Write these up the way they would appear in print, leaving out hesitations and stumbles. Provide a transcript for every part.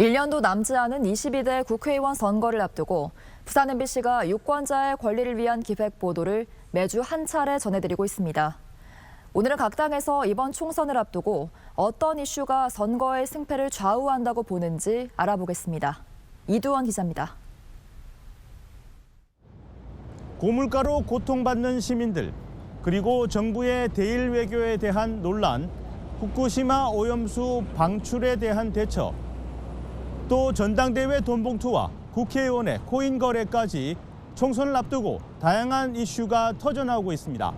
1년도 남지 않은 22대 국회의원 선거를 앞두고 부산 MBC가 유권자의 권리를 위한 기획 보도를 매주 한 차례 전해드리고 있습니다. 오늘은 각 당에서 이번 총선을 앞두고 어떤 이슈가 선거의 승패를 좌우한다고 보는지 알아보겠습니다. 이두원 기자입니다. 고물가로 고통받는 시민들, 그리고 정부의 대일 외교에 대한 논란, 후쿠시마 오염수 방출에 대한 대처, 또 전당대회 돈봉투와 국회의원의 코인 거래까지 총선을 앞두고 다양한 이슈가 터져나오고 있습니다.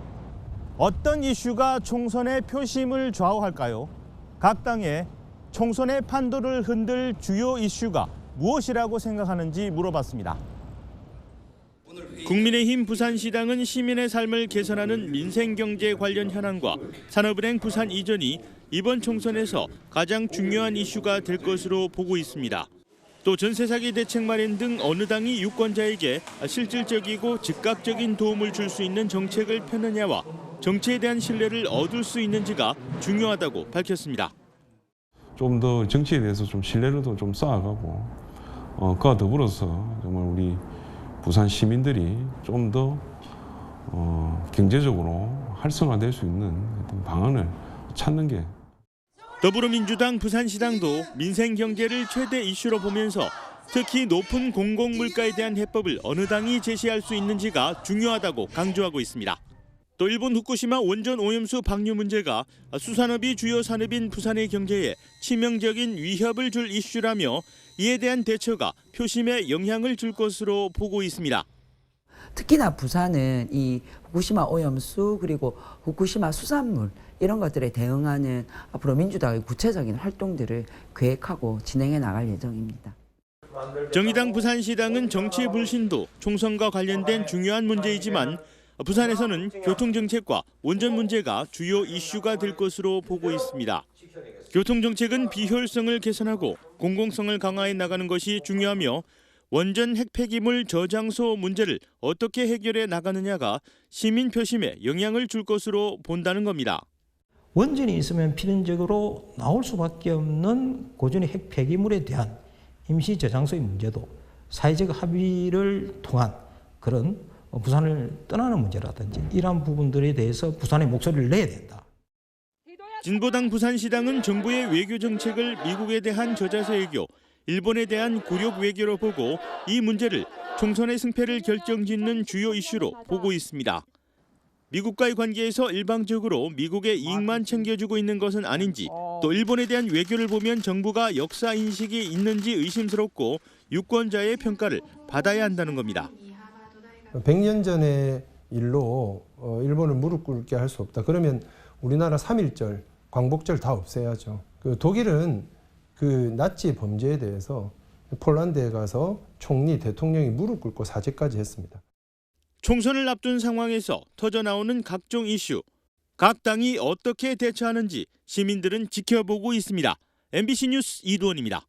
어떤 이슈가 총선의 표심을 좌우할까요? 각 당의 총선의 판도를 흔들 주요 이슈가 무엇이라고 생각하는지 물어봤습니다. 국민의힘 부산시당은 시민의 삶을 개선하는 민생경제 관련 현안과 산업은행 부산 이전이 이번 총선에서 가장 중요한 이슈가 될 것으로 보고 있습니다. 또 전세 사기 대책 마련 등 어느 당이 유권자에게 실질적이고 즉각적인 도움을 줄 수 있는 정책을 펴느냐와 정치에 대한 신뢰를 얻을 수 있는지가 중요하다고 밝혔습니다. 좀 더 정치에 대해서 좀 신뢰를 좀 쌓아가고 그와 더불어서 정말 우리 부산 시민들이 좀 더 경제적으로 활성화될 수 있는 어떤 방안을 찾는 게. 더불어민주당 부산시당도 민생경제를 최대 이슈로 보면서 특히 높은 공공물가에 대한 해법을 어느 당이 제시할 수 있는지가 중요하다고 강조하고 있습니다. 또 일본 후쿠시마 원전 오염수 방류 문제가 수산업이 주요 산업인 부산의 경제에 치명적인 위협을 줄 이슈라며 이에 대한 대처가 표심에 영향을 줄 것으로 보고 있습니다. 특히나 부산은 이 후쿠시마 오염수 그리고 후쿠시마 수산물 이런 것들에 대응하는 앞으로 민주당의 구체적인 활동들을 계획하고 진행해 나갈 예정입니다. 정의당 부산시당은 정치 불신도 총선과 관련된 중요한 문제이지만 부산에서는 교통정책과 원전 문제가 주요 이슈가 될 것으로 보고 있습니다. 교통정책은 비효율성을 개선하고 공공성을 강화해 나가는 것이 중요하며 원전 핵폐기물 저장소 문제를 어떻게 해결해 나가느냐가 시민 표심에 영향을 줄 것으로 본다는 겁니다. 원전이 있으면 필연적으로 나올 수밖에 없는 고전의 핵폐기물에 대한 임시 저장소의 문제도 사회적 합의를 통한 그런 부산을 떠나는 문제라든지 이러한 부분들에 대해서 부산의 목소리를 내야 된다. 진보당 부산시당은 정부의 외교 정책을 미국에 대한 저자세 외교, 일본에 대한 굴욕 외교로 보고 이 문제를 총선의 승패를 결정짓는 주요 이슈로 보고 있습니다. 미국과의 관계에서 일방적으로 미국의 이익만 챙겨주고 있는 것은 아닌지, 또 일본에 대한 외교를 보면 정부가 역사 인식이 있는지 의심스럽고 유권자의 평가를 받아야 한다는 겁니다. 100년 전의 일로 일본을 무릎 꿇게 할 수 없다. 그러면 우리나라 3.1절, 광복절 다 없애야죠. 독일은 그 나치 범죄에 대해서 폴란드에 가서 총리, 대통령이 무릎 꿇고 사죄까지 했습니다. 총선을 앞둔 상황에서 터져나오는 각종 이슈, 각 당이 어떻게 대처하는지 시민들은 지켜보고 있습니다. MBC 뉴스 이두원입니다.